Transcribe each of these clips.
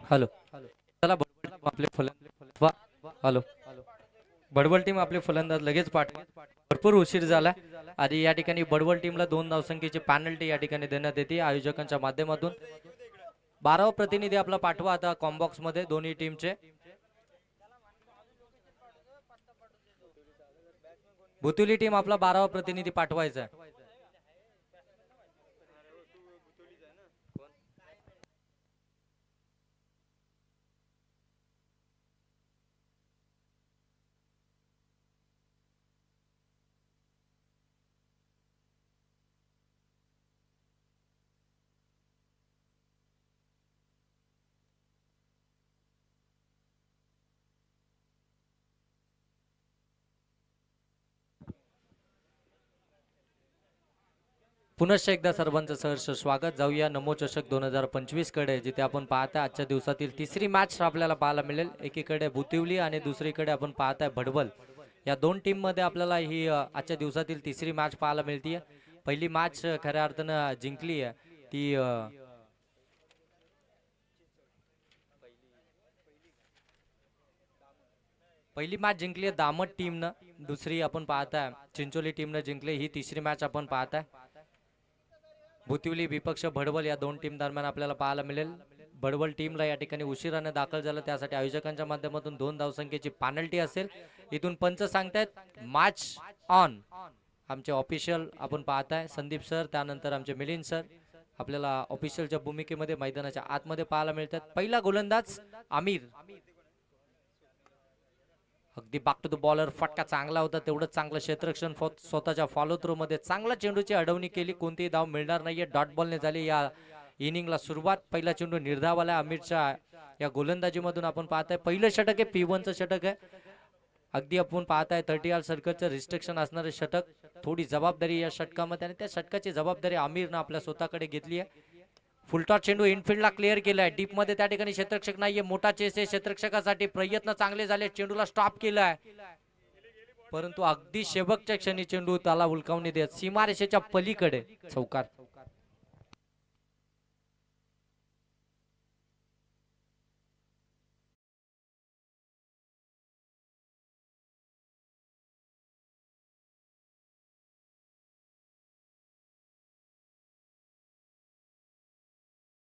Hello. चला बडबड team आपले फलंदाज हॅलो. बडबड टीम आपले फलंदाज लगेच पाठवा. भरपूर उशीर झाला आणि या ठिकाणी बडबड टीमला 2 धावसंख्येची पॅनल्टी या ठिकाणी देण्यात येते आयोजकांच्या माध्यमातून. 12वा प्रतिनिधी आपला पाठवा आता कॉम्बॉक्स मध्ये दोन्ही टीमचे. भुतुली टीम आपला 12वा प्रतिनिधी पाठवायचा आहे. पुनश्च एकदा सर्वांचं सहर्ष स्वागत. जाऊया नमो चषक 2025 कडे, जिथे आपण पाहता आजच्या दिवसातील तिसरी मॅच आपल्याला पाहायला मिळेल. एकीकडे भुतिवली आणि दुसरीकडे आपण पाहताय भडबल. या दोन टीम मध्ये आपल्याला ही आजच्या दिवसातील तिसरी मॅच पाहायला मिळते. पहिली मॅच खऱ्या अर्थानं जिंकली आहे ती पहिली मॅच जिंकली आहे दामट टीमनं. दुसरी आपण पाहताय चिंचोली टीमनं जिंकली. ही तिसरी मॅच आपण पाहताय भुतिवली विपक्ष भडबल या दोन टीम दरम्यान आपल्याला पाहायला मिळेल. भडबल टीमला या ठिकाणी उशिराने दाखल झालं, त्यासाठी आयोजकांच्या माध्यमातून 2 धावसंख्येची पेनल्टी असेल. इथून पंच सांगतायत मॅच ऑन. आमचे ऑफिशियल आपण पाहताय संदीप सर, त्यानंतर आमचे मिलिंद सर आपल्याला ऑफिशियलच्या भूमिकेमध्ये मैदानाच्या आतमध्ये पाहायला मिळतात. पहिला गोलंदाज आमिर. अगदी बॅक टू द बॉलर, फटका चांगला होता. तेवढंच चांगलं क्षेत्ररक्षण स्वतःच्या फॉलो थ्रो मध्ये चांगला चेंडूची अडवणी केली. कोणतीही धाव मिळणार नाहीये. डॉट बॉलने झाली या इनिंगला सुरुवात. पहिला चेंडू निर्धावाला आमिरच्या या गोलंदाजीमधून आपण पाहताय. पहिलं षटक आहे, P1चं षटक आहे. अगदी आपण पाहताय 30 सर्कलचं रिस्ट्रिक्शन असणारे षटक. थोडी जबाबदारी या षटकामध्ये आणि त्या षटकाची जबाबदारी आमिरनं आपल्या स्वतःकडे घेतली आहे. फुलटॉस चेंडू इनफिल्डला क्लिअर केलाय. डीप मध्ये त्या ठिकाणी क्षेत्ररक्षक नाहीये. मोठा चेस आहे क्षेत्ररक्षकासाठी. प्रयत्न चांगले झाले, चेंडूला स्टॉप केलाय, परंतु अगदी शेवटच्या क्षणी चेंडू त्याला उलकावणी देत सीमारेषेच्या पलीकडे चौकार.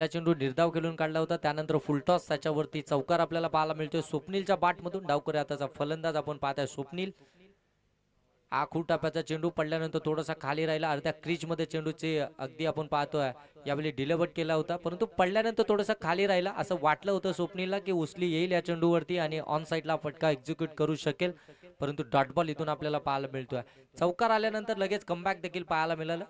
चेंडू निर्धाव खेळून काढला होता. त्यानंतर फुलटॉस त्याच्यावरती चौकार आपल्याला पाहायला मिळतोय स्वप्नीलच्या बाट मधून. डावकरी आताचा फलंदाज आपण पाहताय स्वप्नील. आखू टाप्याचा चेंडू पडल्यानंतर थोडासा खाली राहिला. अर्ध्या क्रीज मध्ये चेंडूचे अगदी आपण पाहतोय यावेळी डिलेवर्ट केला होता, परंतु पडल्यानंतर थोडासा खाली राहिला. असं वाटलं होतं स्वप्नीलला की उचली येईल या चेंडूवरती आणि ऑन साईडला फटका एक्झिक्यूट करू शकेल, परंतु डॉट बॉल इथून आपल्याला पाहायला मिळतोय. चौकार आल्यानंतर लगेच कमबॅक देखील पाहायला मिळालं.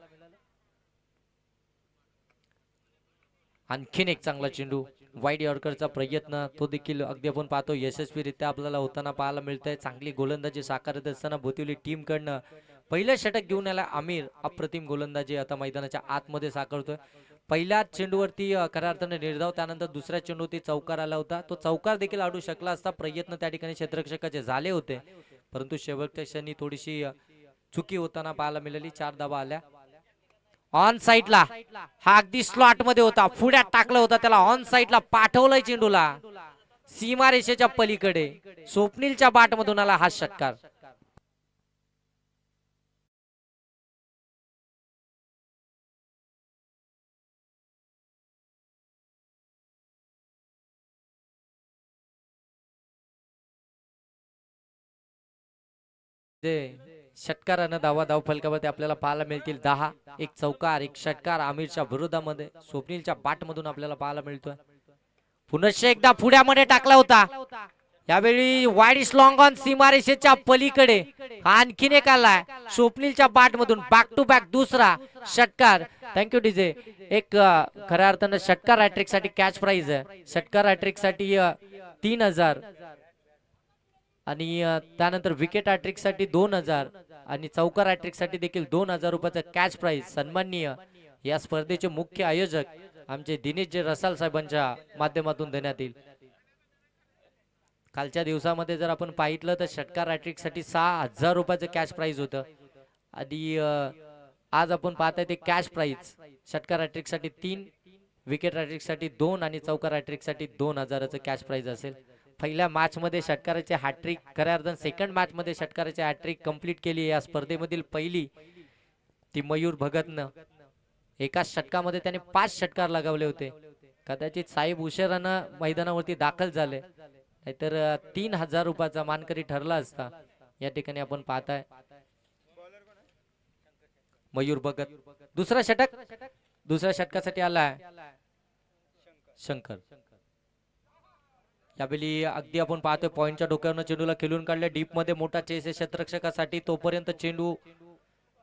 आणखीन एक चांगला चेंडू वाईड यॉर्करचा प्रयत्न, तो देखील अगदी आपण पाहतो यशस्वीरित्या आपल्याला होताना पाहायला मिळतंय. चांगली गोलंदाजी साकारत असताना भुतिवली टीम कडनं पहिलं षटक घेऊन आला आमिर. अप्रतिम गोलंदाजी आता मैदानाच्या आतमध्ये साकारतोय. पहिल्या चेंडूवरती खऱ्या अर्थाने निर्धाव, त्यानंतर दुसऱ्या चेंडूवरती चौकार आला होता. तो चौकार देखील आडू शकला असता. प्रयत्न त्या ठिकाणी क्षेत्ररक्षकाचे झाले होते, परंतु शेवटच्या क्षणी थोडीशी चुकी होताना पाहायला मिळाली. 4 धावा आल्या. ऑन साइडला हा अगदी स्लॉट मध्ये होता, पुढ्यात टाकलं होता त्याला. ऑन साइडला पाठवलंय चेंडूला सीमारेषेच्या पलीकडे. स्वप्नीलच्या बाट मधून आला हा षटकार. षटकारानं धाव फलकावरती आपल्याला पाहायला मिळतील 10. एक चौकार, एक षटकार आमिरच्या विरोधामध्ये स्वप्नीलच्या बाट मधून आपल्याला पाहायला मिळतोय. पुनश्च एकदा पुढ्यामध्ये टाकला होता, यावेळी वाईड लॉंग ऑन सीमारेषेच्या पलीकडे. आणखीन एक आलाय स्वप्नीलच्या बाट मधून. बॅक टू बॅक दुसरा षटकार. Thank you DJ. एक खऱ्या अर्थानं षटकार हॅट्रिक साठी कॅच प्राइज आहे. षटकार हॅट्रिक साठी 3000 आणि त्यानंतर विकेट हॅट्रिक साठी 2000 आणि चौकार हॅट्रिक साठी देखील 2000 रुपयाचं कॅच प्राइज. सन्माननीय या स्पर्धेचे मुख्य आयोजक आमचे दिनेश जे रसाल साहेबांच्या माध्यमातून देण्यात येईल. कालच्या दिवसामध्ये जर आपण पाहितलं तर षटकार हॅट्रिक साठी 6000 रुपयाचं कॅश प्राइज होतं आणि आज आपण पाहताय ते कॅश प्राइज षटकार हॅट्रिक साठी 3 विकेट हॅट्रिक साठी 2 आणि चौकार हॅट्रिक साठी 2000चं कॅश प्राइज असेल. पहिल्या मॅच मध्ये षटकाराचे हॅट्रिक, खऱ्या अर्थाने सेकंड मॅच मध्ये षटकाराचे हॅट्रिक कंप्लीट केली. या स्पर्धेमधील पहिली ती मयूर भगतनं. एका षटकामध्ये त्याने 5 षटकार लगावले होते. कदाचित साहेब उशिरानं मैदानावरती दाखल झाले, नाहीतर 3000 रुपयाचा मानकरी ठरला असता. या ठिकाणी आपण पाहताय मयूर भगत दुसरा षटक, दुसऱ्या षटकासाठी आलाय शंकर. यावेळी अगदी आपण पाहतोय पॉइंटच्या डोक्यावरून चेंडूला खेळून काढले डीप मध्ये. मोठा चेस आहे क्षेत्ररक्षकासाठी. तोपर्यंत चेंडू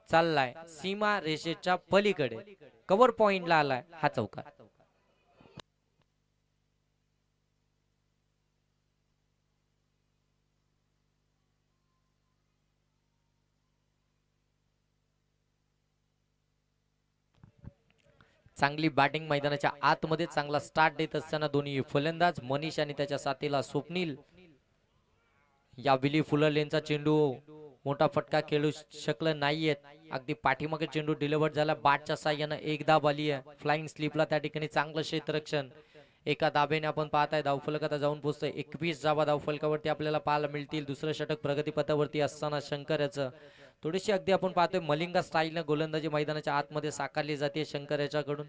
चाललाय सीमा रेषेच्या पलीकडे. कव्हर पॉइंटला आलाय हा चौकार. चांगली बॅटिंग मैदानाच्या आतमध्ये चांगला स्टार्ट देत असताना दोन्ही फलंदाज मनीष आणि त्याच्या साथीला स्वप्नील. या विली फुलर लेनचा चेंडू मोठा फटका खेळू शकलं नाहीयेत. अगदी पाठीमागे चेंडू डिलिव्हर झाला. बॅटच्या साह्यानं एक दाब आली आहे. फ्लाइंग स्लिपला त्या ठिकाणी चांगलं क्षेत्ररक्षण. एका दाबेने आपण पाहताय धावफलक आता जाऊन पोहोचतोय. 21 धावा धावफलकावरती आपल्याला पाहायला मिळतील. दुसरं षटक प्रगतीपथावरती असताना शंकर याचं थोडीशी अगदी आपण पाहतोय मलिंगा स्टाईलनं गोलंदाजी मैदानाच्या आतमध्ये साकारली जाते शंकर याच्याकडून.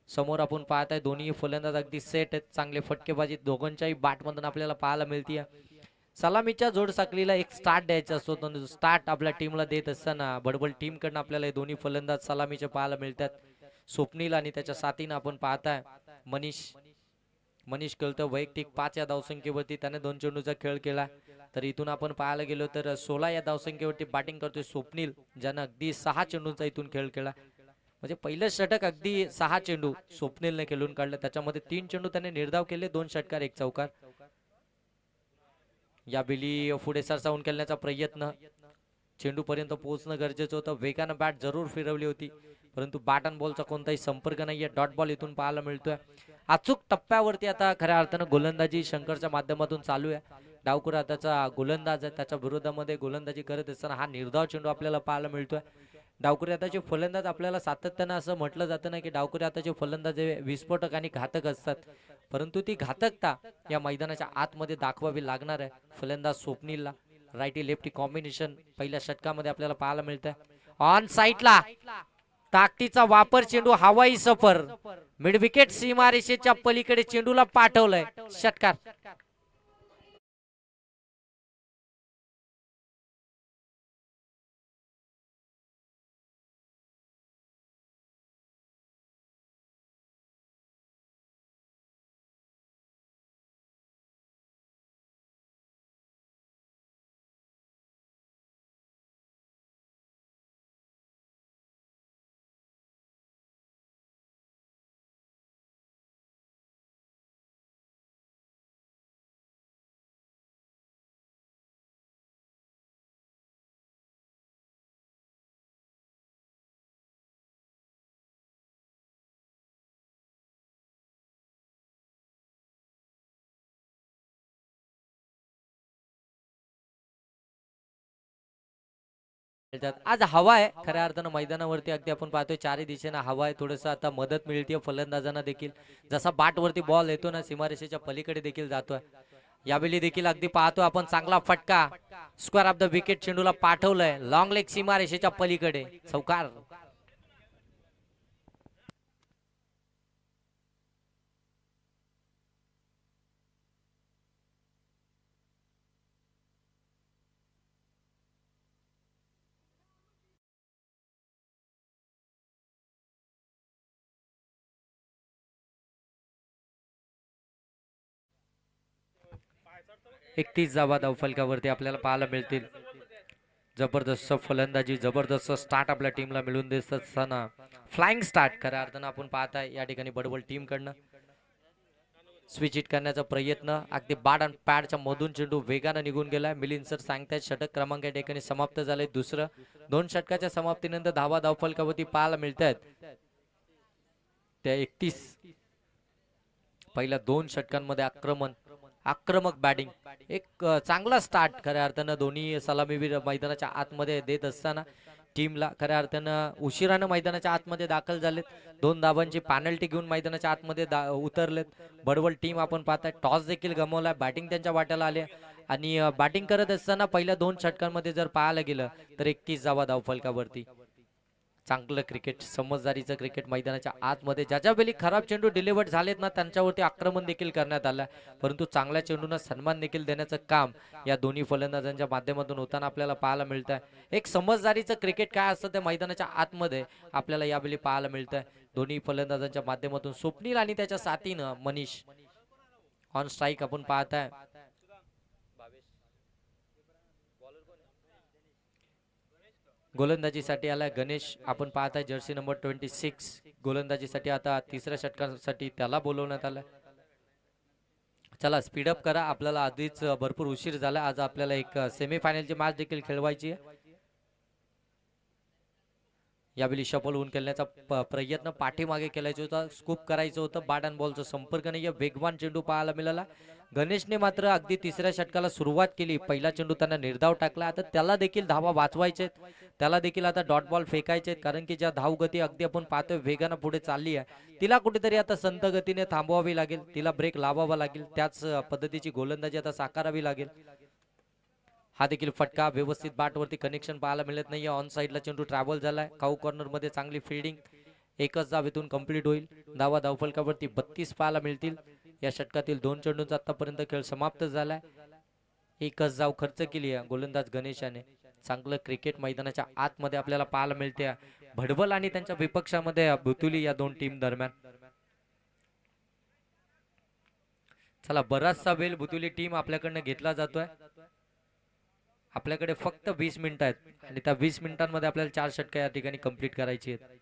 समोर आपण पाहताय दोन्ही फलंदाज अगदी सेट आहेत. चांगले फटकेबाजी दोघांच्याही बॅटमधून आपल्याला पाहायला मिळते. सलामीच्या जोड साखळीला एक स्टार्ट द्यायचा असतो. स्टार्ट आपल्या टीमला देत असताना बडबड टीम कडनं आपल्याला हे दोन्ही फलंदाज सलामीचे पाहायला मिळतात. स्वप्नील आणि त्याच्या साथीनं आपण पाहताय मनीष कळतं वैयक्तिक 5 या धावसंख्येवरती त्याने 2 चेंडूचा खेळ केला. तर इथून आपण पाहायला गेलो तर 16 या धावसंख्येवरती बॅटिंग करतोय स्वप्नील, ज्यानं अगदी 6 चेंडूंचा इथून खेळ केला. म्हणजे पहिलं षटक अगदी 6 चेंडू स्वप्नीलने खेळून काढलं. त्याच्यामध्ये 3 चेंडू त्याने निर्धाव केले, 2 षटकार 1 चौकार. या बेली पुढे सरसावून खेळण्याचा प्रयत्न. चेंडू पर्यंत पोहोचणं गरजेचं होतं. वेगानं बॅट जरूर फिरवली होती, परंतु बॅट अँड बॉलचा कोणताही संपर्क नाहीये. डॉट बॉल इथून पाहायला मिळतोय. अचूक टप्प्यावरती आता खऱ्या अर्थानं गोलंदाजी शंकरच्या माध्यमातून चालू आहे. डावखुरा आताचा गोलंदाज आहे, त्याच्या विरोधामध्ये गोलंदाजी करत असताना हा निर्धाव चेंडू आपल्याला पाहायला मिळतोय. डावखुरे आताचे फलंदाज आपल्याला सातत्यानं असं म्हटलं जातं ना की डावखुरे आताचे फलंदाज हे विस्फोटक आणि घातक असतात, परंतु ती घातकता या मैदानाच्या आतमध्ये दाखवावी लागणार आहे फलंदाज स्वप्नीलला. राईटी लेफ्टी कॉम्बिनेशन पहिल्या षटकामध्ये आपल्याला पाहायला मिळतंय. ऑन साईडला ताकदीचा वापर, चेंडू हवाई सफर, मिड विकेट सीमारेषेच्या पलीकडे चेंडूला पाठवलंय षटकार. आज हवा आहे खऱ्या अर्थानं मैदानावरती. अगदी आपण पाहतोय चारही दिशेनं हवा आहे. थोडस आता मदत मिळते फलंदाजांना देखील. जसा बाट वरती बॉल येतो ना सीमारेषेच्या पलीकडे देखील जातोय. यावेळी देखील अगदी पाहतो आपण चांगला फटका स्क्वेअर ऑफ द विकेट चेंडूला पाठवलंय लॉंग लेग सीमारेषेच्या पलीकडे चौकार. एकतीस धावा धावफलकावरती आपल्याला पाहायला मिळतील. जबरदस्त फलंदाजी, जबरदस्त स्टार्ट आपल्या टीमला मिळून देत असताना फ्लाइंग स्टार्ट खऱ्या अर्थानं आपण पाहताय या ठिकाणी बडबड टीम कडनं स्विच हिट करण्याचा प्रयत्न. अगदी बॅट अँड पॅडच्या मधून चेंडू वेगानं निघून गेलाय. मिलिंद सर सांगतायत षटक क्रमांक या ठिकाणी समाप्त झाले. दुसरं 2 षटकाच्या समाप्तीनंतर धावा धावफलकावरती पाहायला मिळतात त्या 31. पहिल्या 2 षटकांमध्ये आक्रमक बॅटिंग, एक चांगला स्टार्ट खऱ्या अर्थानं दोन्ही सलामीवीर मैदानाच्या आतमध्ये देत असताना टीमला खऱ्या अर्थानं उशिरानं मैदानाच्या आतमध्ये दाखल झालेत. 2 धावांची पेनल्टी घेऊन मैदानाच्या आतमध्ये उतरलेत. बडवल टीम आपण पाहताय टॉस देखील गमावला. बॅटिंग त्यांच्या वाट्याला आली आणि बॅटिंग करत असताना पहिल्या 2 षटकांमध्ये जर पाहायला गेलं तर 31 धावा धावफलकावरती. चांगलं क्रिकेट, समजदारीचं क्रिकेट मैदानाच्या आतमध्ये. ज्याच्या वेळी खराब चेंडू डिलिव्हर्ड झालेत ना त्यांच्यावरती आक्रमण देखील करण्यात आलं, परंतु चांगल्या चेंडूंना सन्मान देखील देण्याचं काम या दोन्ही फलंदाजांच्या माध्यमातून होताना आपल्याला पाहायला मिळत आहे. एक समजदारीचं क्रिकेट काय असतं ते मैदानाच्या आतमध्ये आपल्याला यावेळी पाहायला मिळत आहे. दोन्ही फलंदाजांच्या माध्यमातून स्वप्नील आणि त्याच्या साथीनं मनीष ऑन स्ट्राईक आपण पाहताय. गोलंदाजीसाठी आला गणेश आपण पाहताय जर्सी नंबर 26. गोलंदाजीसाठी आता तिसऱ्या षटकासाठी त्याला बोलवण्यात आलं. चला स्पीडअप करा, आपल्याला आधीच भरपूर उशीर झाला. आज आपल्याला एक सेमीफायनलची मॅच देखील खेळवायची आहे. यावेळी शफल होऊन खेळण्याचा प्रयत्न पाठीमागे केल्याचा होता, स्कूप करायचं होतं. बॅट अँड बॉलचा संपर्क नाही, वेगवान चेंडू पाहायला मिळाला. गणेशने मात्र अगदी तिसऱ्या षटकाला सुरुवात केली. पहिला चेंडू त्यांना निर्धाव टाकला. आता त्याला देखील धावा वाचवायचे, त्याला देखील आता डॉट बॉल फेकायचे, कारण की ज्या धावगती अगदी आपण पाहतोय वेगानं पुढे चालली आहे, तिला कुठेतरी आता संत गतीने थांबवावी लागेल, तिला ब्रेक लावावा लागेल. त्याच पद्धतीची गोलंदाजी आता साकारावी लागेल. हा देखील फटका, व्यवस्थित बॅटवरती कनेक्शन पाहायला मिळत नाहीये. ऑन साईडला चेंडू ट्रॅव्हल झालाय. काऊ कॉर्नर मध्ये चांगली फिल्डिंग, एकच धाव इथून कंप्लीट होईल. धावा धावफलकावरती 32 पाहायला मिळतील. या षटकातील 2 चेंडूंचा आतापर्यंत खेळ समाप्त झालाय. एकच धाव खर्च केली आहे गोलंदाज गणेशाने. चांगलं क्रिकेट मैदानाच्या आतमध्ये आपल्याला पाहायला मिळते. भडवल आणि त्यांच्या विपक्षामध्ये बुतुली या 2 टीम दरम्यान. चला बराचसा वेळ बुतुली टीम आपल्याकडनं घेतला जातोय. आपल्याकडे फक्त 20 मिनिटं आहेत आणि त्या 20 मिनिटांमध्ये आपल्याला 4 षटकं या ठिकाणी कंप्लीट करायची आहेत.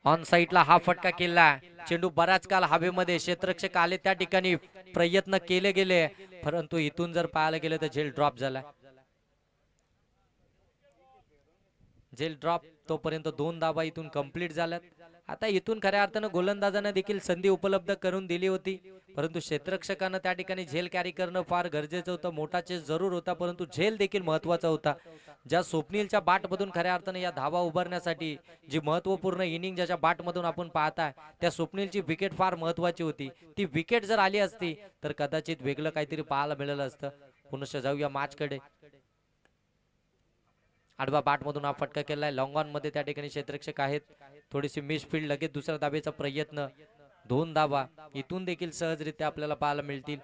ऑन साईडला हा फटका केला. चेंडू बराच काल हवेमध्ये, क्षेत्ररक्षक आले त्या ठिकाणी, प्रयत्न केले गेले, परंतु इथून जर पाहायला गेलं तर झेल ड्रॉप झाला. झेल ड्रॉप, तोपर्यंत 2 धावा इथून कंप्लीट झाल्यात. आता इथून खऱ्या अर्थानं गोलंदाजांना देखील संधी उपलब्ध करून दिली होती, परंतु क्षेत्ररक्षकांना त्या ठिकाणी झेल कॅरी करणं फार गरजेचं होतं. मोठा चेस जरूर होता, परंतु झेल देखील महत्वाचा होता. ज्या स्वप्नीलच्या बॅटमधून खऱ्या अर्थानं या धावा उभारण्यासाठी जी महत्वपूर्ण इनिंग ज्याच्या बॅटमधून आपण पाहताय, त्या स्वप्नीलची विकेट फार महत्वाची होती. ती विकेट जर आली असती तर कदाचित वेगळं काहीतरी पाहायला मिळालं असतं. पुन्हा जाऊया मॅचकडे. आडवा बॅटमधून हा फटका केलाय. लॉंग ऑन मध्ये त्या ठिकाणी क्षेत्ररक्षक आहेत. थोडीशी मिस फील्ड, लगेच दुसऱ्या धावेचा प्रयत्न. 2 धावा इथून देखील सहजरित्या आपल्याला पाहायला मिळतील.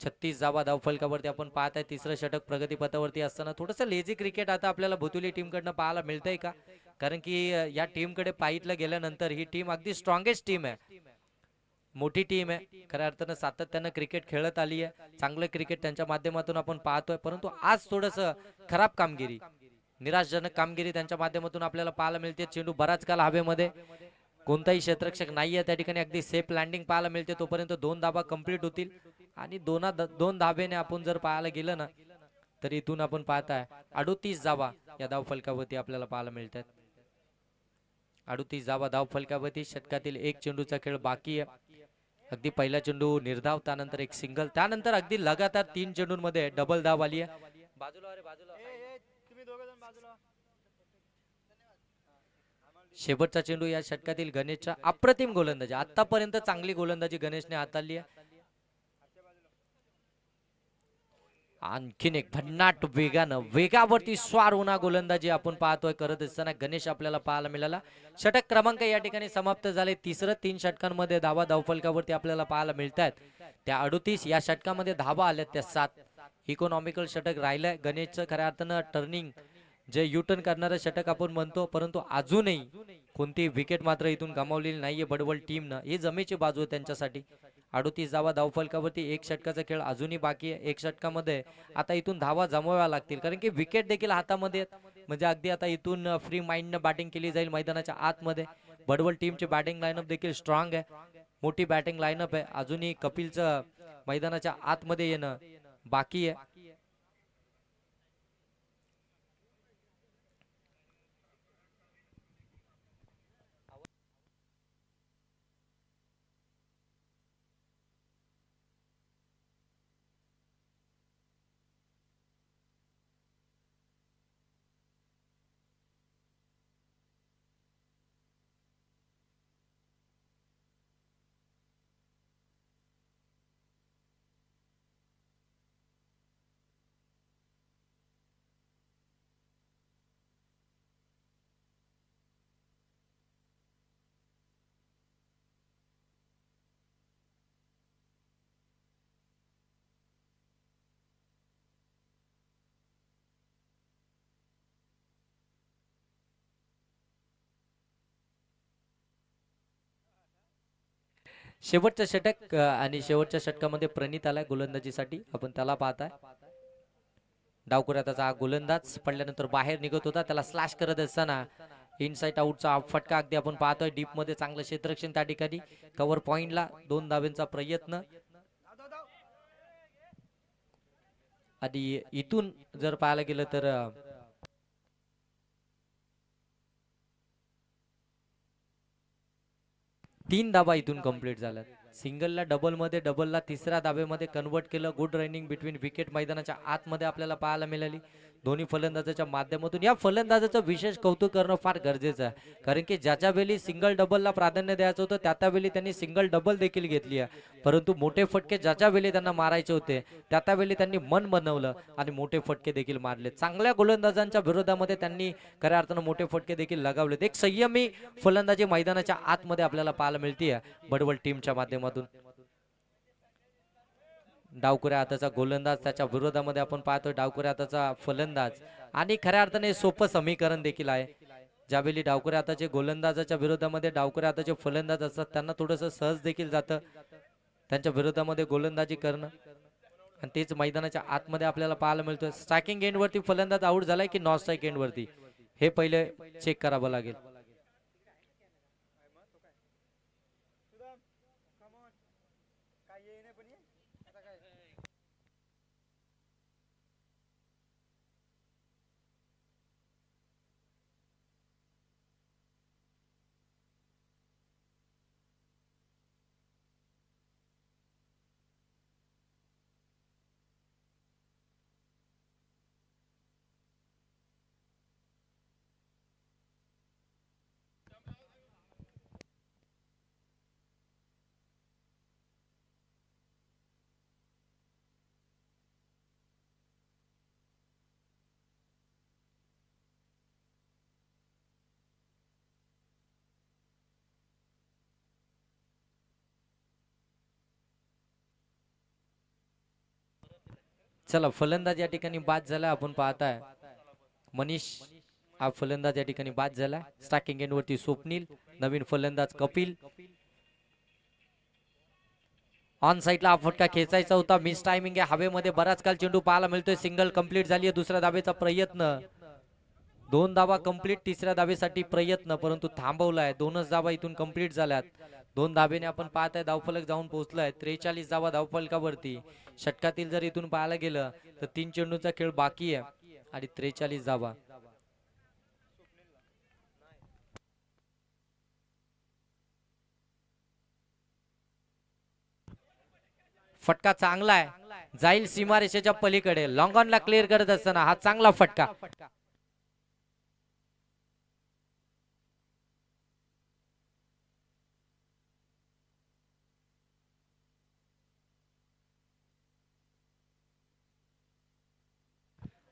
36 धावा धावफलकावरती आपण पाहताय. तिसरं षटक प्रगतीपथावरती असताना थोडंसं लेझी क्रिकेट आता आपल्याला भुतुली टीम कडनं पाहायला मिळतंय का? कारण की या टीम कडे पाहिलं गेल्यानंतर ही टीम अगदी स्ट्रॉंगेस्ट टीम आहे, मोठी टीम आहे. खऱ्या अर्थानं सातत्यानं क्रिकेट खेळत आली आहे. चांगलं क्रिकेट त्यांच्या माध्यमातून आपण पाहतोय, परंतु आज थोडंसं खराब कामगिरी, निराशजनक कामगिरी त्यांच्या माध्यमातून आपल्याला पाहायला मिळते. चेंडू बराच काल हवेमध्ये, कोणताही क्षेत्ररक्षक नाहीये त्या ठिकाणी, अगदी सेफ लँडिंग पाहायला मिळते. तोपर्यंत 2 धावा कंप्लीट होतील आणि 2 धावेने आपण जर पाहायला गेलं ना तर इथून आपण पाहताय 38 धावा या धावफलकावरती आपल्याला पाहायला मिळतात. 38 धावा धावफलकावरती. षटकातील 1 चेंडूचा खेळ बाकी आहे. अगदी पहिला चेंडू निर्धाव, त्यानंतर एक सिंगल, त्यानंतर अगदी लगातार 3 चेंडूंमध्ये डबल धाव आली आहे. बाजूला रे बाजूला. शेवटचा चेंडू या षटकातील गणेशच्या. अप्रतिम गोलंदाजी, आतापर्यंत चांगली गोलंदाजी गणेशने हाताळली आहे. आणखीन एक भन्नाट वेगावरती स्वार होणा गोलंदाजी आपण पाहतोय करत असताना गणेश आपल्याला पाहायला मिळाला. षटक क्रमांक या ठिकाणी समाप्त झाले. तिसरं 3 षटकांमध्ये धावा धावफलकावरती आपल्याला पाहायला मिळतात. त्या 38, या षटकामध्ये धावा आल्या त्या 7. इकॉनॉमिकल षटक राहिलंय गणेशचं. खऱ्या अर्थानं टर्निंग जे युटर्न करणारं षटक आपण म्हणतो, परंतु अजूनही कोणती विकेट मात्र इथून गमावलेली नाहीये बडवल टीमनं. ही जमेची बाजू आहे त्यांच्यासाठी. 38 धावा धावफलकावरती. 1 षटकाचा खेळ अजूनही बाकी आहे. 1 षटकामध्ये आता इथून धावा जमवाव्या लागतील, कारण की विकेट देखील हातामध्ये आहेत. म्हणजे अगदी आता इथून फ्री माइंडनं बॅटिंग केली जाईल मैदानाच्या आतमध्ये. बडवल टीमची बॅटिंग लाईनअप देखील स्ट्रॉंग आहे, मोठी बॅटिंग लाईनअप आहे. अजूनही कपिलचं मैदानाच्या आतमध्ये येणं बाकी आहे. शेवटचं षटक आणि शेवटच्या षटकामध्ये प्रणित आलाय गोलंदाजीसाठी, आपण त्याला पाहताय. डावखुऱ्या त्याचा हा गोलंदाज पडल्यानंतर बाहेर निघत होता, त्याला स्लॅश करत असताना इनसाइड आउटचा फटका अगदी आपण पाहतोय. डीप मध्ये चांगलं क्षेत्ररक्षण त्या ठिकाणी. कव्हर पॉइंटला 2 धाब्यांचा प्रयत्न. आणि इथून जर पाहायला गेलं तर 3 धाबा इथून कंप्लीट झाल्या. सिंगलला डबल मध्ये, डबलला तिसऱ्या धाब्यामध्ये कन्वर्ट केलं. गुड रनिंग बिटवीन विकेट मैदानाच्या आतमध्ये आपल्याला पाहायला मिळाली दोन्ही फलंदाजाच्या माध्यमातून. या फलंदाजाचं विशेष कौतुक करणं फार गरजेचं आहे, कारण की ज्याच्या वेळी सिंगल डबलला प्राधान्य द्यायचं होतं त्या त्यावेळी त्यांनी सिंगल डबल देखील घेतली आहे. परंतु मोठे फटके ज्याच्या वेळी त्यांना मारायचे होते त्या त्यावेळी त्यांनी मन बनवलं आणि मोठे फटके देखील मारले. चांगल्या गोलंदाजांच्या विरोधामध्ये त्यांनी खऱ्या अर्थानं मोठे फटके देखील लगावलेत. एक संयमी फलंदाजी मैदानाच्या आतमध्ये आपल्याला पाहायला मिळते बडवल टीमच्या माध्यमातून. डावखुऱ्या हाताचा गोलंदाज, त्याच्या विरोधामध्ये आपण पाहतोय डावखुऱ्या हाताचा फलंदाज. आणि खऱ्या अर्थाने सोपं समीकरण देखील आहे. ज्यावेळी डावखुऱ्या हाताचे गोलंदाजाच्या विरोधामध्ये डावखुऱ्या हाताचे फलंदाज असतात त्यांना थोडंसं सहज देखील जातं त्यांच्या विरोधामध्ये गोलंदाजी करणं. आणि तेच मैदानाच्या आतमध्ये आपल्याला पाहायला मिळतोय. स्ट्रायकिंग एंड वरती फलंदाज आउट झालाय की नॉन स्ट्राईक एंड वरती, हे पहिले चेक करावं लागेल. चला, फलंदाज या ठिकाणी बाद झाला. आपण पाहताय मनीष हा फलंदाज या ठिकाणी बाद झाला. स्ट्रायकिंग एंड वरती स्वप्नील, नवीन फलंदाज कपिल. ऑन साईडला हा फटका खेचायचा होता, मिस टायमिंग आहे. हवेमध्ये बराच काल चेंडू पाहायला मिळतोय. सिंगल कंप्लीट झाली आहे. दुसऱ्या धावेचा प्रयत्न, 2 धावा कंप्लीट. तिसऱ्या धावेसाठी प्रयत्न परंतु थांबवलाय. 2च धावा इथून कंप्लीट झाल्यात. 2 धावेने आपण पाहताय धावफलक जाऊन पोहोचलाय. 43 धावा धावफलकावरती. षटकातील जर इथून पाहायला गेलं तर 3 चेंडूचा खेळ बाकी आहे आणि 43 धावा. फटका चांगला आहे, जाईल सीमारेषेच्या पलीकडे. लॉंग ऑनला क्लिअर करत असताना हा चांगला फटका.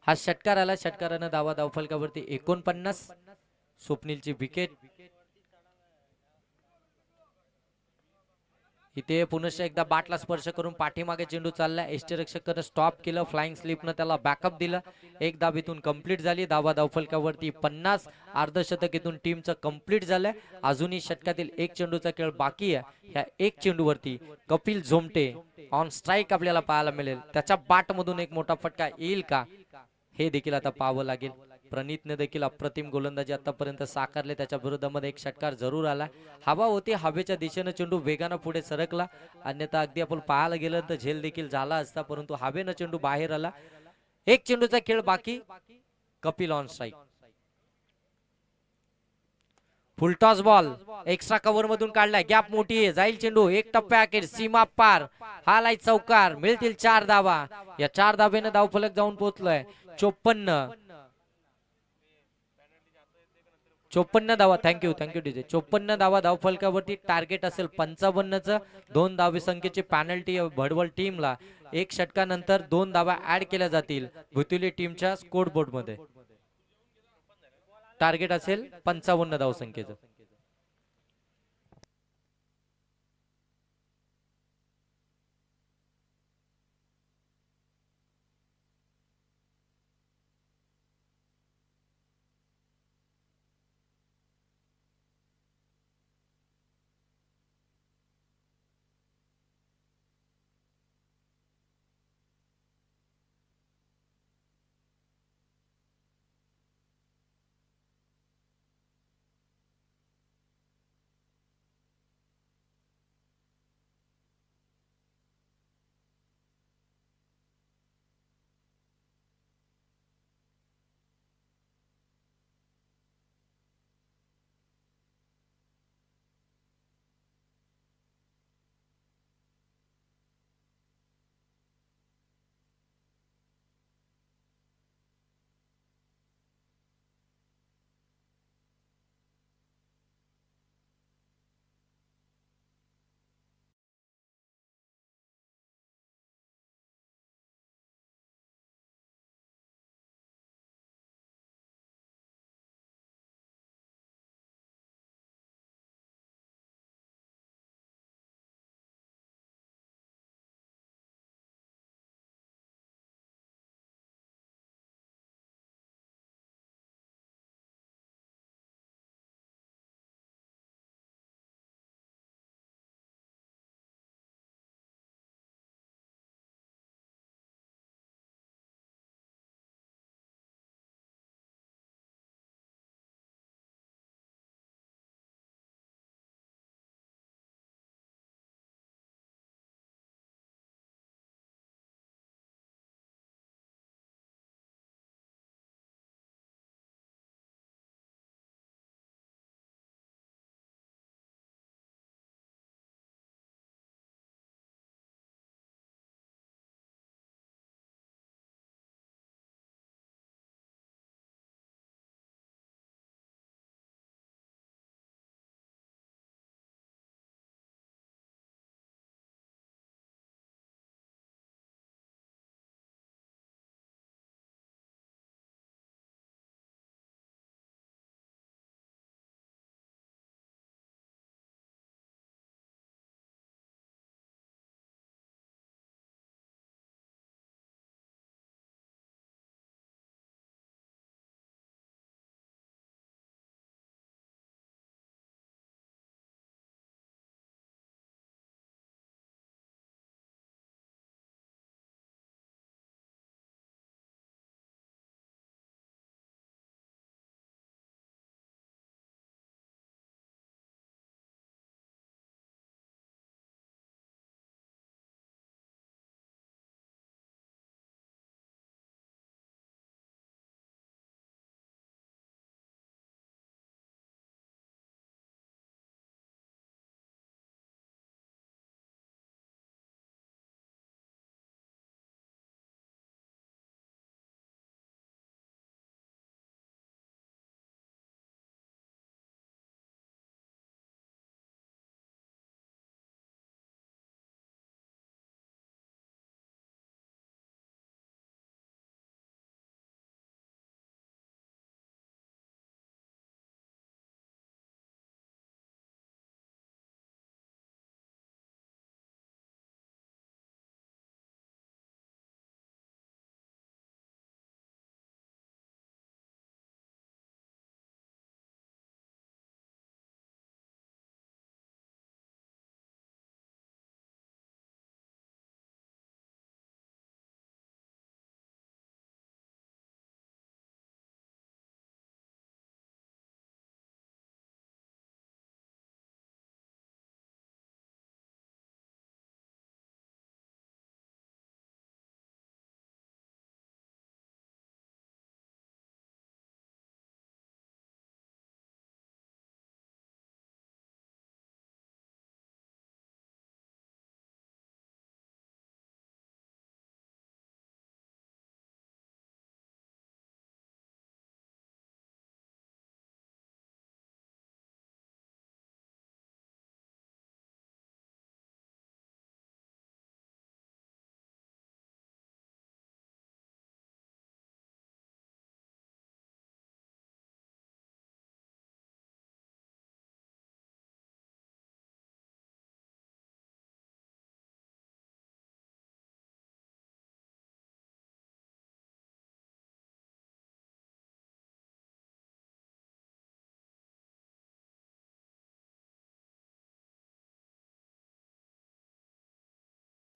हा षटकार आला. षटकारानं धावा धावफलकावरती 49. स्वप्नीलची विकेट. इथे पुनश्च एकदा बाटला स्पर्श करून पाठीमागे चेंडू चाललाय. यष्टीरक्षकानं स्टॉप केलं. फ्लाइंग स्लिपनं त्याला बॅकअप दिलं. एक धाव इथून कंप्लीट झाली. धावा धावफलकावरती 50. अर्धशतक इथून टीमचं कंप्लीट झालंय. अजूनही षटकातील 1 चेंडूचा खेळ बाकी आहे. ह्या 1 चेंडूवरती कपिल झोमटे ऑन स्ट्राईक आपल्याला पाहायला मिळेल. त्याच्या बाट मधून एक मोठा फटका येईल का, हे देखील आता पाहावं लागेल. प्रणितने देखील अप्रतिम गोलंदाजी आतापर्यंत साकारले. त्याच्या विरोधामध्ये एक षटकार जरूर आला. हवा होती, हवेच्या दिशेनं चेंडू वेगानं पुढे सरकला. अन्यथा अगदी आपण पाहायला गेलं तर झेल देखील झाला असता, परंतु हवेनं चेंडू बाहेर आला. 1 चेंडूचा खेळ बाकी. Kapil on strike. Full toss ball extra cover मधून काढलाय. गॅप मोठी आहे, जाईल चेंडू. 1 टप्प्या अखेर सीमा पार. हा लाई चौकार. मिळतील 4 धावा. या 4 धावेनं धावफलक जाऊन पोहोचलोय 54 धावा. Thank you DJ. 54 धावा धावफलकावरती. टार्गेट असेल 55चं. 2 धावे संख्येची पॅनल्टी भडवल टीमला. 1 षटकानंतर 2 धावा ऍड केल्या जातील भुतुली टीमच्या स्कोर बोर्ड मध्ये. टार्गेट असेल 55 धावसंख्येचं.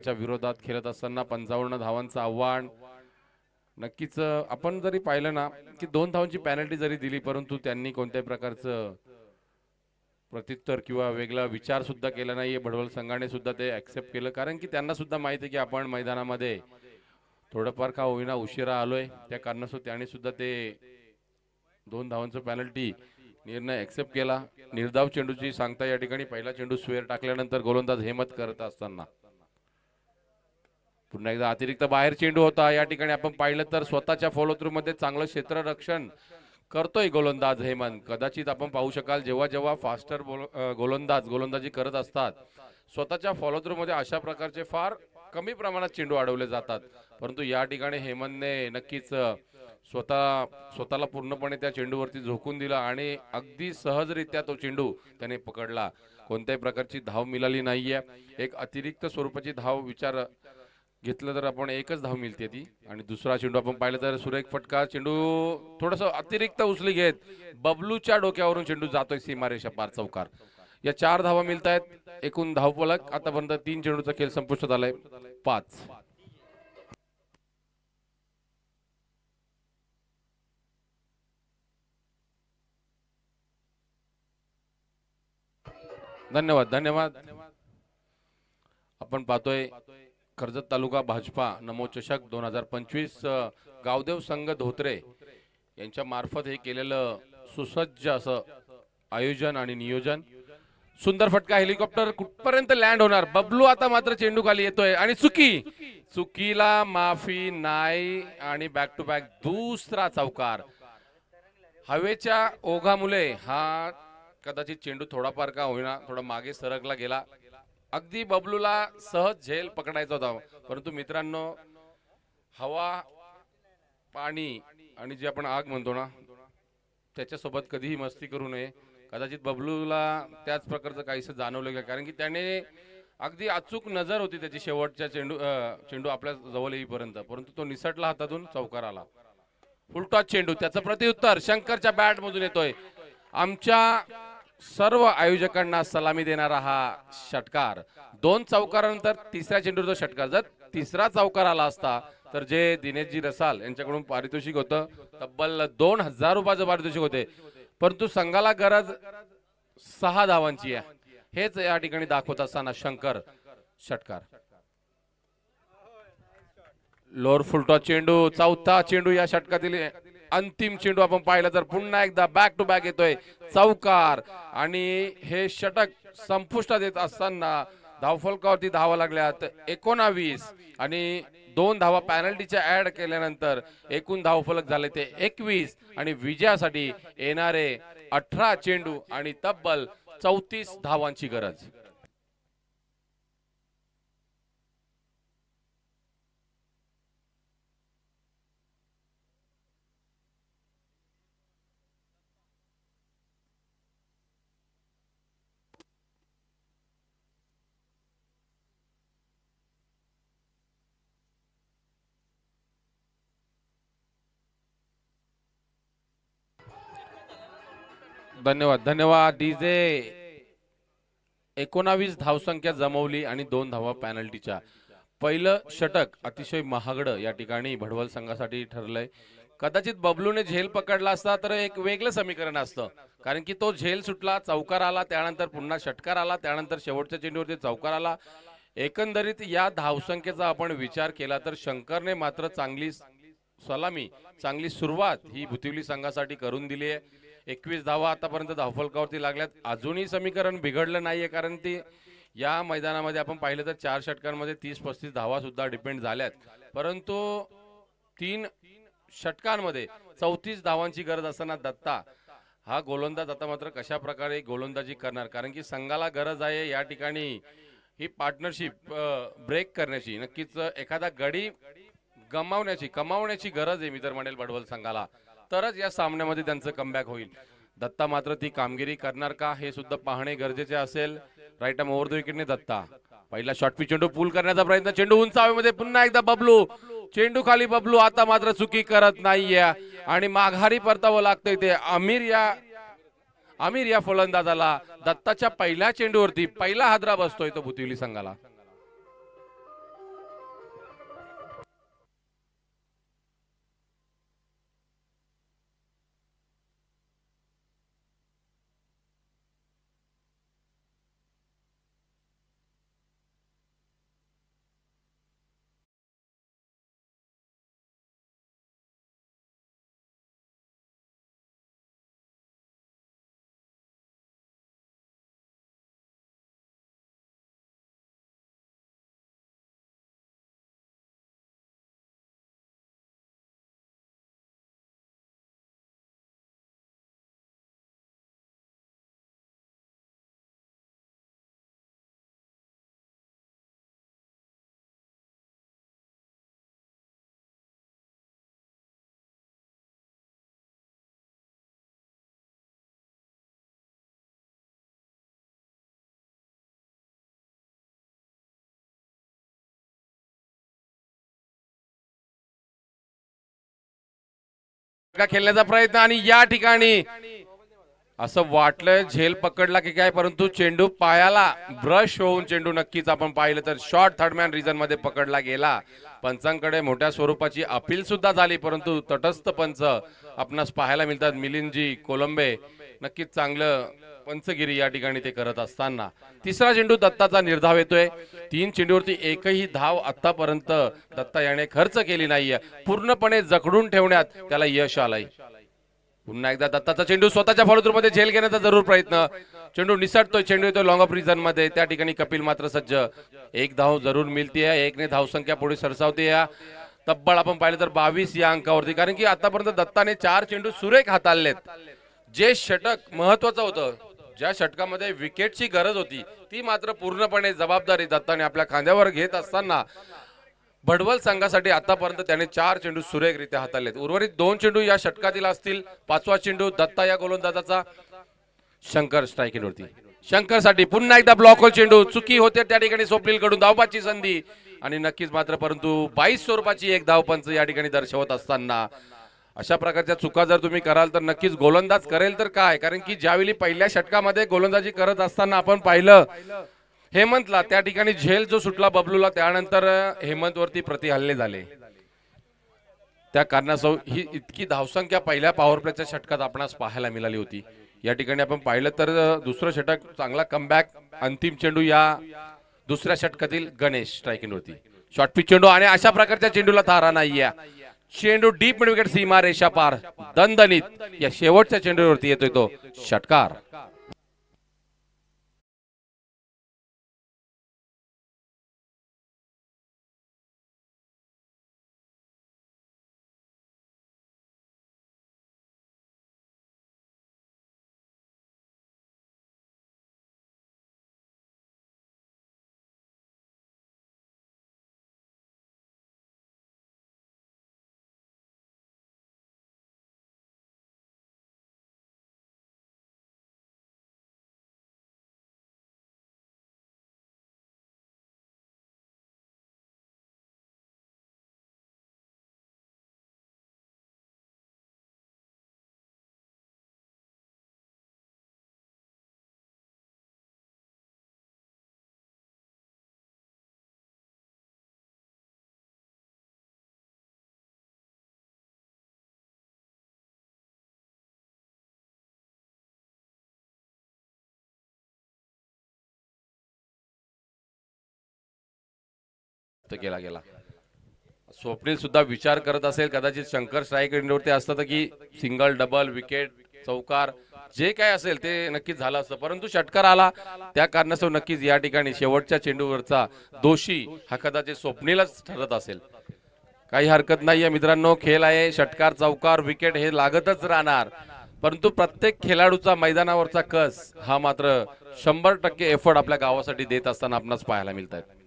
च्या विरोधात खेळत असताना 55 धावांचं आव्हान नक्कीच आपण जरी पाहिलं ना की 2 धावांची पेनल्टी जरी दिली परंतु त्यांनी कोणत्याही प्रकारचं प्रत्युत्तर किंवा वेगळा विचार सुद्धा केला नाहीये भडवल संघाने सुद्धा ते ऍक्सेप्ट केलं कारण की त्यांना सुद्धा माहिती आहे की आपण मैदानामध्ये थोडंफार का होईना उशिरा आलोय त्या कारणास्तव त्याने सुद्धा ते 2 धावांचं पेनल्टी निर्णय ऍक्सेप्ट केला निर्धाव चेंडूची सांगता या ठिकाणी पहिला चेंडू स्वेअर टाकल्यानंतर गोलंदाज हेमत करत असताना पुन्हा एकदा अतिरिक्त बाहेर चेंडू होता या ठिकाणी आपण पाहिलं तर स्वतःच्या फॉलो थ्रू मध्ये चांगलं क्षेत्ररक्षण करतोय गोलंदाज हेमंत कदाचित आपण पाहू शकाल जेव्हा जेव्हा फास्टर गोलंदाजी करत असतात स्वतःच्या फॉलो थ्रू मध्ये अशा प्रकारचे फार कमी प्रमाणात चेंडू अडवले जातात परंतु या ठिकाणी हेमंतने नक्कीच स्वतःला पूर्णपणे त्या चेंडूवरती झोकून दिला आणि अगदी सहजरित्या तो चेंडू त्याने पकडला कोणत्याही प्रकारची धाव मिळाली नाहीये एक अतिरिक्त स्वरूपाची धाव विचार घेतलं तर आपण एकच धाव मिळते ती आणि दुसरा चेंडू आपण पाहिलं तर सुरेख फटका चेंडू थोडस अतिरिक्त उचली घेत बबलूच्या डोक्यावरून चेंडू जातोय सीमारेषा पार चौकार या 4 धावा मिळत आहेत एकूण धावफलक आतापर्यंत 3 चेंडूचा खेळ संपुष्टात आलाय 5 धन्यवाद आपण पाहतोय कर्जत तालुका भाजपा नमो चषक 2025 गावदेव संघ धोत्रे यांच्या मार्फत हे केलेलं सुसज्ज असं आयोजन आणि नियोजन सुंदर फटका हेलिकॉप्टर कुठपर्यंत लँड होणार बबलू आता मात्र चेंडू खाली येतोय आणि चुकीला माफी नाही आणि बॅक टू बॅक दुसरा चौकार हवेच्या ओघामुळे हा कदाचित चेंडू थोडाफार का होईना थोडा मागे सरकला गेला अगदी बबलूला सहज झेल पकडायचा होता परंतु मित्रांनो हवा पाणी आणि जे आपण आग म्हणतो ना त्याच्यासोबत कधीही मस्ती करू नये कदाचित बबलूला त्याच प्रकारचं काहीसं जाणवलं कारण की त्याने अगदी अचूक नजर होती त्याची शेवटच्या चेंडू आपल्या जवळ येईपर्यंत परंतु तो निसटला हातातून चौकार आला फुलटॉस चेंडू त्याचं प्रत्युत्तर शंकरच्या बॅट मधून येतोय आमच्या सर्व आयोजकांना सलामी देणारा हा षटकार 2 चौकारानंतर तिसऱ्या चेंडूचा षटकार जर तिसरा चौकार आला असता तर जे दिनेशजी रसाल यांच्याकडून पारितोषिक होतं तब्बल 2000 रुपयाचं पारितोषिक होते परंतु संघाला गरज 6 धावांची आहे हेच या ठिकाणी दाखवत असताना शंकर षटकार लोअर फुलटॉस चेंडू चौथा चेंडू या षटकातील अंतिम चेंडू आपण पाहिलं तर पुन्हा एकदा बॅक टू बॅक येतोय चौकार आणि हे षटक संपुष्टात येत असताना धावफलकावरती धावा लागल्यात 19 आणि 2 धावा पॅनल्टीच्या ऍड केल्यानंतर एकूण धावफलक झाले ते 21 आणि विजयासाठी येणारे 18 चेंडू आणि तब्बल 34 धावांची गरज धन्यवाद डीजे 19 धावसंख्या जमवली आणि 2 धावा पॅनल्टीच्या पहिलं षटक अतिशय महागडं या ठिकाणी भडवल संघासाठी ठरलंय कदाचित बबलूने झेल पकडला असता तर एक वेगळं समीकरण असतं कारण की तो झेल सुटला चौकार आला त्यानंतर पुन्हा षटकार आला त्यानंतर शेवटच्या चेंडूवरती चौकार आला एकंदरीत या धावसंख्येचा आपण विचार केला तर शंकरने मात्र चांगली सुरुवात ही भुतिवली संघासाठी करून दिली आहे 21 धावा आतापर्यंत धावफलकावरती लागल्यात अजूनही समीकरण बिघडलं नाहीये कारण ती या मैदानामध्ये आपण पाहिलं तर 4 षटकांमध्ये 30-35 धावा सुद्धा डिपेंड झाल्यात परंतु 3 षटकांमध्ये 34 धावांची गरज असताना दत्ता हा गोलंदाज आता मात्र कशा प्रकारे गोलंदाजी करणार कारण की संघाला गरज आहे या ठिकाणी ही पार्टनरशिप ब्रेक करण्याची नक्कीच एखादा गडी कमावण्याची गरज आहे मी तर म्हणेल भडवल संघाला तरच या सामन्यामध्ये त्यांचं कमबॅक होईल दत्ता मात्र ती कामगिरी करणार का हे सुद्धा पाहणे गरजेचे असेल राईट आर्म ओव्हर द विकेटने दत्ता पहिला शॉर्ट पिच चेंडू पूल करण्याचा प्रयत्न चेंडू उंच हवेमध्ये पुन्हा एकदा बबलू चेंडू खाली बबलू आता मात्र चुकी करत नाहीये आणि माघारी परतावं लागतंय ते आमिर या फलंदाजाला दत्ताच्या पहिल्या चेंडूवरती पहिला हादरा बसतोय तो भुतिवली संघाला का खेळण्याचा प्रयत्न आणि या ठिकाणी असं वाटलं झेल पकडला की काय, परंतु चेंडू पायाला ब्रश होऊन चेंडू नक्कीच आपण पाहिलं तर शॉर्ट थर्ड मॅन रिजन मध्ये पकडला गेला. पंचांकडे मोठ्या स्वरूपाची अपील सुद्धा झाली, परंतु तटस्थ पंच आपणास पाहायला मिळतात. मिलिंदजी कोलंबे नक्कीच चांगलं पंचगिरी या ठिकाणी ते करत असताना तिसरा चेंडू दत्ताचा निर्धाव येतोय. 3 चेंडूवरती एकही धाव आतापर्यंत दत्ता याने खर्च केली नाहीये. पूर्णपणे जखडून ठेवण्यात त्याला यश आलंय. पुन्हा एकदा दत्ताचा चेंडू स्वतःच्या फॉलोथ्रूमध्ये झेल घेण्याचा जरूर प्रयत्न. चेंडू निसटतोय, चेंडू येतोय लॉंग ऑफ रिजन मध्ये. त्या ठिकाणी कपिल मात्र सज्ज. एक धाव जरूर मिळतीये. एकने धावसंख्या पुढे सरसावते. तब्बल आपण पाहिलं तर 22 या अंकावरती, कारण की आतापर्यंत दत्ताने 4 चेंडू सुरेख हाताळलेत. जे षटक महत्वाचं होतं, ज्या षटकामध्ये विकेटची गरज होती, ती मात्र पूर्णपणे जबाबदारी दत्ताने आपल्या खांद्यावर घेत असताना भडवल संघासाठी आतापर्यंत त्याने 4 चेंडू सुरेखरित्या हाताळलेत. उर्वरित 2 चेंडू या षटकातील असतील. 5वा चेंडू दत्ता या गोलंदाजाचा. शंकर स्ट्राईकवरती. शंकरसाठी पुन्हा एकदा ब्लॉक होल चेंडू. चुकी होते त्या ठिकाणी स्वप्नील कडून धावबाची संधी आणि नक्कीच मात्र परंतु 22 स्वरूपाची एक धावपंच या ठिकाणी दर्शवत असताना अशा प्रकारच्या चुका जर तुम्ही कराल तर नक्कीच गोलंदाज करेल तर काय, कारण की ज्यावेळी पहिल्या षटकामध्ये गोलंदाजी करत असताना आपण पाहिलं हेमंतला त्या ठिकाणी झेल जो सुटला बबलूला, त्यानंतर हेमंत वरती प्रतिहल्ले झाले. त्या कारणास्तव ही इतकी धावसंख्या पहिल्या पॉवर प्लेच्या षटकात आपणास पाहायला मिळाली होती. या ठिकाणी आपण पाहिलं तर दुसरं षटक चांगला कमबॅक. अंतिम चेंडू या दुसऱ्या षटकातील गणेश स्ट्रायकिंगवरती. शॉर्ट पिच चेंडू आणि अशा प्रकारच्या चेंडूला थारा नाहीये. चेंडू डीप मिड विकेट सीमा रेषा पार दणदणीत या शेवटच्या चेंडूवरती येतोय तो षटकार. केला गेला. स्वप्नील सुद्धा विचार करत असेल कदाचित शंकर स्ट्राईक एंडवरती असतं की सिंगल डबल विकेट चौकार जे काय असेल ते नक्कीच झालं असतं, परंतु षटकार आला. त्या कारणास्तव नक्कीच या ठिकाणी शेवटच्या चेंडूवरचा दोषी हा कदाचित स्वप्नीलच ठरत असेल. काही हरकत नाहीये मित्रांनो, खेळ आहे. षटकार चौकार विकेट हे लागतच राहणार, परंतु प्रत्येक खेळाडूचा मैदानावरचा कस हा मात्र 100% एफर्ट आपल्या गावासाठी देत असताना आपणास पाहायला मिळत आहेत.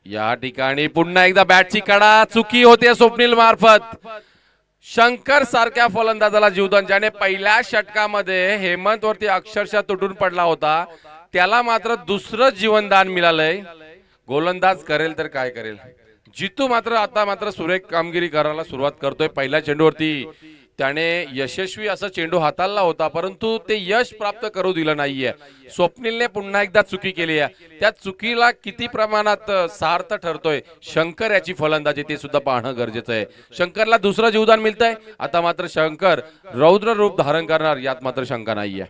या ठिकाणी पुन्हा एकदा बॅटची कडा. चुकी होते स्वप्नील मार्फत. शंकर सारख्या फलंदाजाला जीवदान, ज्याने पहिल्या षटकामध्ये हेमंत वरती अक्षरशः तुटून पडला होता, त्याला मात्र दुसरं जीवनदान मिळालंय. गोलंदाज करेल तर काय करेल. जितू मात्र आता मात्र सुरेख कामगिरी करायला सुरुवात करतोय. पहिल्या चेंडूवरती त्याने यशस्वी असा चेंडू हाताळला होता, परंतु ते यश प्राप्त करू दिलं नाहीये. स्वप्नीलने पुन्हा एकदा चुकी केली आहे. त्या चुकीला किती प्रमाणात सार्थ ठरतोय शंकर याची फलंदाजी ते सुद्धा पाहणं गरजेचं आहे. शंकरला दुसरं जीवदान मिळतंय. आता मात्र शंकर रौद्र रूप धारण करणार यात मात्र शंका नाहीये.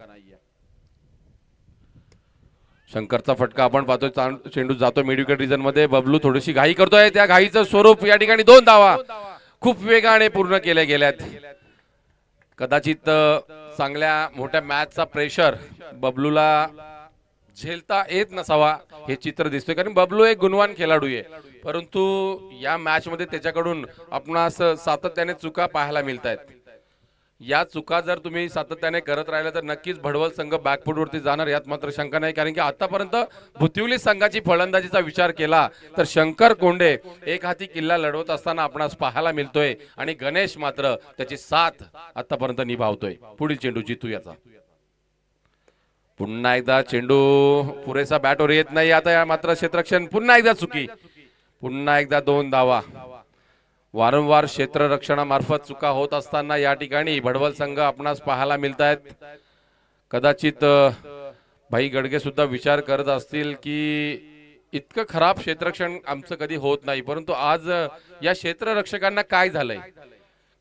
शंकरचा फटका आपण पाहतोय. चेंडू जातो मिड विकेट रिजन मध्ये. बबलू थोडीशी घाई करतोय. त्या घाईचं स्वरूप या ठिकाणी 2 धावा खूप वेगाने पूर्ण केल्या गेल्यात. कदाचित चांगल्या मोठ्या मॅचचा प्रेशर बबलूला झेलता येत नसावा हे चित्र दिसतोय, कारण बबलू एक गुणवान खेळाडू आहे, परंतु या मॅच मध्ये त्याच्याकडून आपणास सातत्याने चुका पाहायला मिळत आहेत. या चुका जर तुम्ही सातत्याने करत राहिले तर नक्कीच भडवल संघ बॅकफूट वरती जाणार यात मात्र शंका नाही, कारण की आतापर्यंत भुतिवली संघाची फलंदाजीचा विचार केला तर शंकर कोंडे एक हाती किल्ला लढवत असताना आपणास पाहायला मिळतोय आणि गणेश मात्र त्याची साथ आतापर्यंत निभावतोय. पुढील चेंडू जितू याचा. पुन्हा एकदा चेंडू पुरेसा बॅटवर येत नाही. आता मात्र क्षेत्ररक्षण पुन्हा एकदा चुकी. पुन्हा एकदा 2 धावा. वारंवार क्षेत्ररक्षणामार्फत चुका होत असताना या ठिकाणी भडवल संघ आपणास पाहायला मिळत आहेत। कदाचित भाई गडगे सुद्धा विचार करत असतील की इतकं खराब क्षेत्ररक्षण आमचं कधी होत नाही, परंतु आज या क्षेत्ररक्षकांना काय झालंय?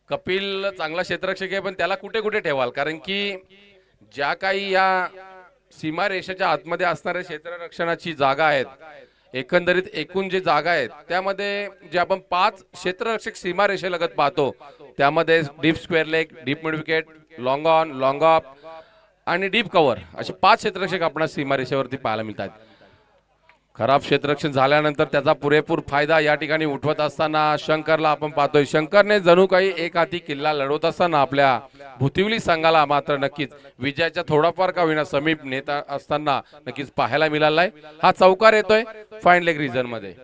कपिल चांगला क्षेत्ररक्षक आहे, पण त्याला कुठे कुठे ठेवाल? कारण की ज्या काही या सीमारेषेच्या आतमध्ये असणाऱ्या क्षेत्ररक्षणाची जागा आहेत, एकंदरीत एकूण जे जागा आहेत त्यामध्ये जे आपण 5 क्षेत्ररक्षक सीमारेषेलगत पाहतो त्यामध्ये deep square leg, deep mid wicket, long on, long of आणि डीप कव्हर असे 5 क्षेत्ररक्षक आपल्याला सीमारेषेवरती पाहायला मिळतात। खराब क्षेत्ररक्षण झाल्यानंतर त्याचा पुरेपूर फायदा या ठिकाणी उठवत असताना शंकरला आपण पाहतोय। शंकरने जणू काही एक हाती किल्ला लढवत असताना आपल्या भुतिवली संघाला मात्र नक्कीच विजयाच्या थोडाफार का होईना समीप नेता असताना नक्कीच पाहायला मिळाला आहे। हा चौकार येतोय फाईन लेग रिजन मध्ये।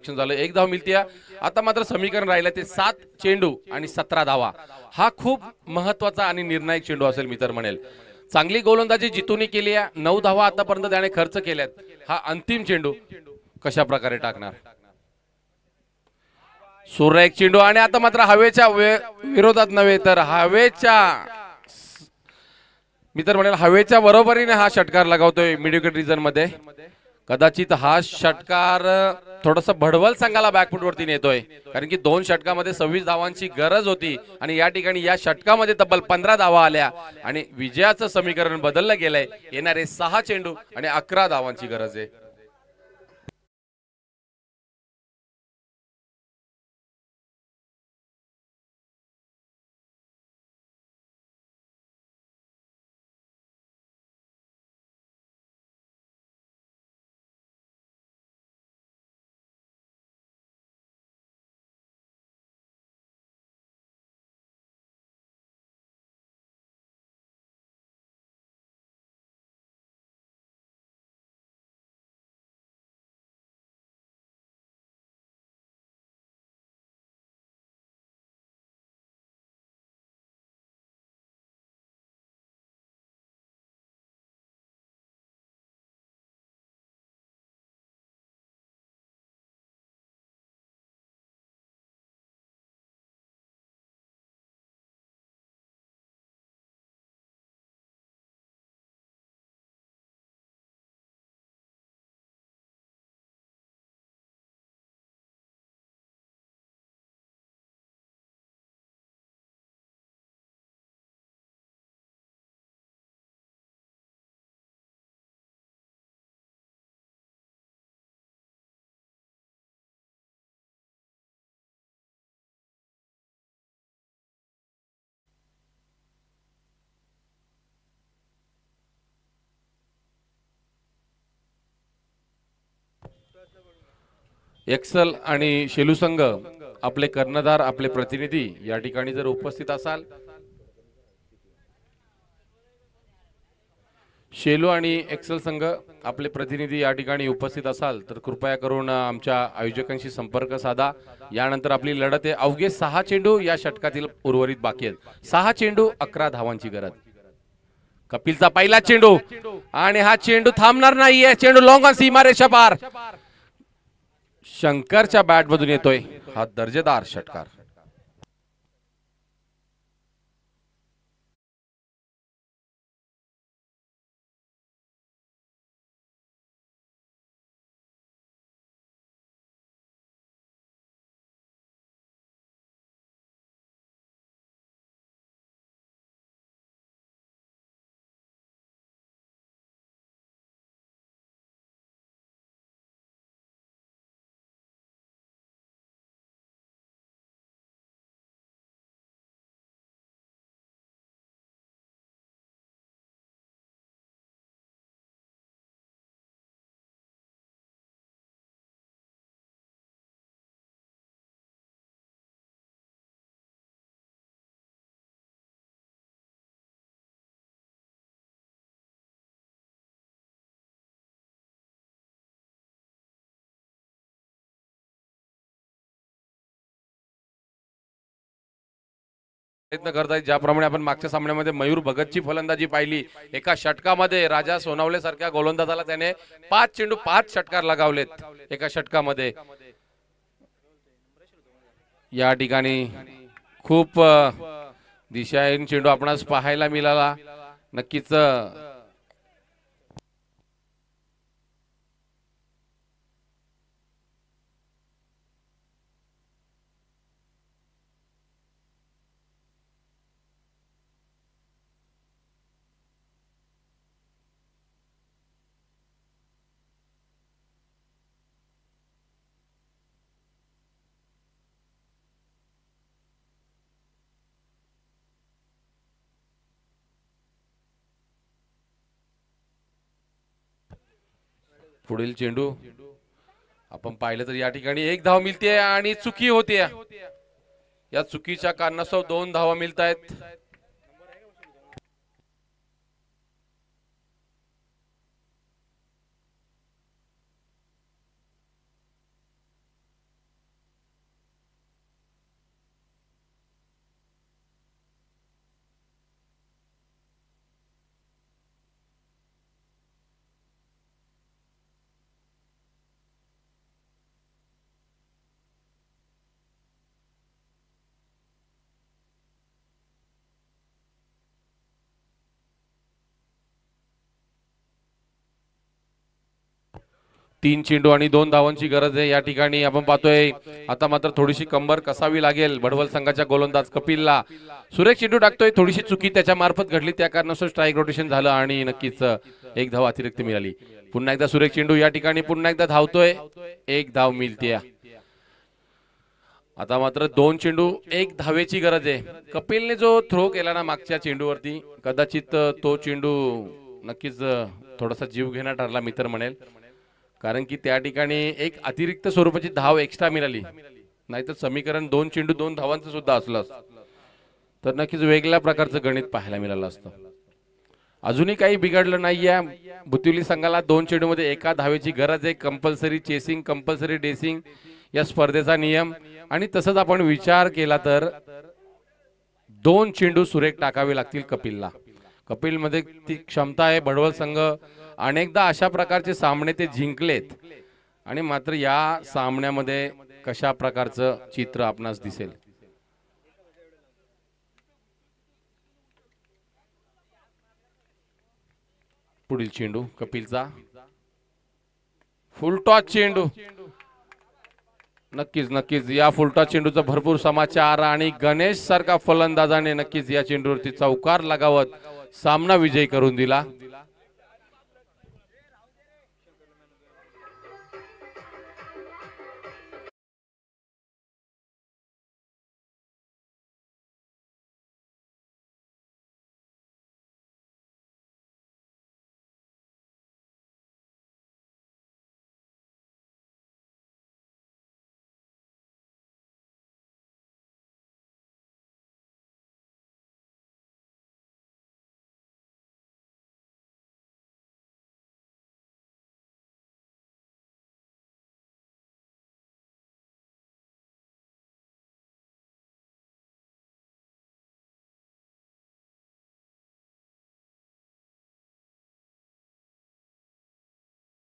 झालं, 1 धाव मिळते। आता मात्र समीकरण राहिलं ते 7 चेंडू आणि 17 धावा। हा खूप महत्वाचा आणि निर्णायक चेंडू असेल मी तर म्हणेल। चांगली गोलंदाजी जितूनी केली आहे, 9 धावा आतापर्यंत त्याने खर्च केल्यात। हा अंतिम चेंडू कशा प्रकारे टाकणार? सूर्य एक चेंडू आणि आता मात्र हवेच्या विरोधात नव्हे तर हवेच्या मी तर म्हणेल हवेच्या बरोबरीने हा षटकार लगावतोय मिड विकेट रिजन मध्ये। कदाचित हा षटकार थोडासा भडवल संघाला बॅकफुट वरती नेतोय, कारण की 2 षटकामध्ये 26 धावांची गरज होती आणि या ठिकाणी या षटकामध्ये तब्बल 15 धावा आल्या आणि विजयाचं समीकरण बदललं गेलंय। येणारे 6 चेंडू आणि 11 धावांची गरज आहे। एक्सल आणि शेलू संघ आपले कर्णधार आपले प्रतिनिधी या ठिकाणी जर उपस्थित असाल, शेलू आणि एक्सल संघ आपले प्रतिनिधी या ठिकाणी उपस्थित असाल तर कृपया करून आमच्या आयोजकांशी संपर्क साधा। यानंतर आपली लढत आहे। अवघे 6 चेंडू या षटकातील उर्वरित बाकी आहेत। 6 चेंडू 11 धावांची गरज। कपिलचा पहिला चेंडू आणि हा चेंडू थांबणार नाहीये। चेंडू लॉंग ऑन सीमारेषा पार शंकरच्या बॅट मधून येतोय हा दर्जेदार षटकार। प्रयत्न करत आहेत. ज्याप्रमाणे आपण मागच्या सामन्यामध्ये मयूर भगतची फलंदाजी पाहिली, एका षटकामध्ये राजा सोनावले सारख्या गोलंदाजाला त्याने 5 चेंडू 5 षटकार लगावलेत एका षटकामध्ये. या ठिकाणी खूप दिशाहीन चेंडू आपणास पाहायला मिळाला. नक्कीच पुढील चेंडू आपण पाहिलं तर या ठिकाणी 1 धाव मिळते आणि चुकी होते. या चुकीच्या कारणास्तव 2 धावा मिळत आहेत. तीन चेंडू आणि 2 धावांची गरज आहे. या ठिकाणी आपण पाहतोय आता मात्र थोडीशी कंबर कसावी लागेल भडवल संघाच्या गोलंदाज कपिलला. सुरेख चेंडू टाकतोय, थोडीशी चुकी त्याच्या मार्फत घडली, त्या कारणास्तव स्ट्राईक रोटेशन झालं आणि नक्कीच 1 धाव अतिरिक्त मिळाली. पुन्हा एकदा सुरेख चेंडू या ठिकाणी पुन्हा एकदा धावतोय, 1 धाव मिळते. आता मात्र 2 चेंडू 1 धावेची गरज आहे. कपिलने जो थ्रो केला ना मागच्या चेंडूवरती, कदाचित तो चेंडू नक्कीच थोडासा जीव घेणा ठरला मी तर म्हणेल, कारण की त्या ठिकाणी एक अतिरिक्त स्वरूपाची धाव एक्स्ट्रा मिळाली. नाहीतर समीकरण 2 चेंडू 2 धावांचं सुद्धा असलं तर नक्कीच वेगळ्या प्रकारचं गणित पाहायला मिळालं असतं. अजूनही काही बिघडलं नाहीये. बुतिवली संघाला 2 चेंडू मध्ये 1 धावेची गरज आहे. कंपल्सरी चेसिंग, कंपल्सरी डेसिंग या स्पर्धेचा नियम. आणि तसंच आपण विचार केला तर 2 चेंडू सुरेख टाकावे लागतील कपिलला. कपिल मध्ये ती क्षमता आहे. भडवल संघ अनेकदा अशा प्रकारचे सामने ते जिंकलेत आणि मात्र या सामन्यामध्ये कशा प्रकारचं चित्र आपणास दिसेल. पुढील चेंडू कपिलचा फुलटॉस चेंडू. नक्कीच नक्कीच या फुलटॉस चेंडूचा भरपूर समाचार आणि गणेश सारखा फलंदाजाने नक्कीच या चेंडूवरती चौकार लगावत सामना विजयी करून दिला.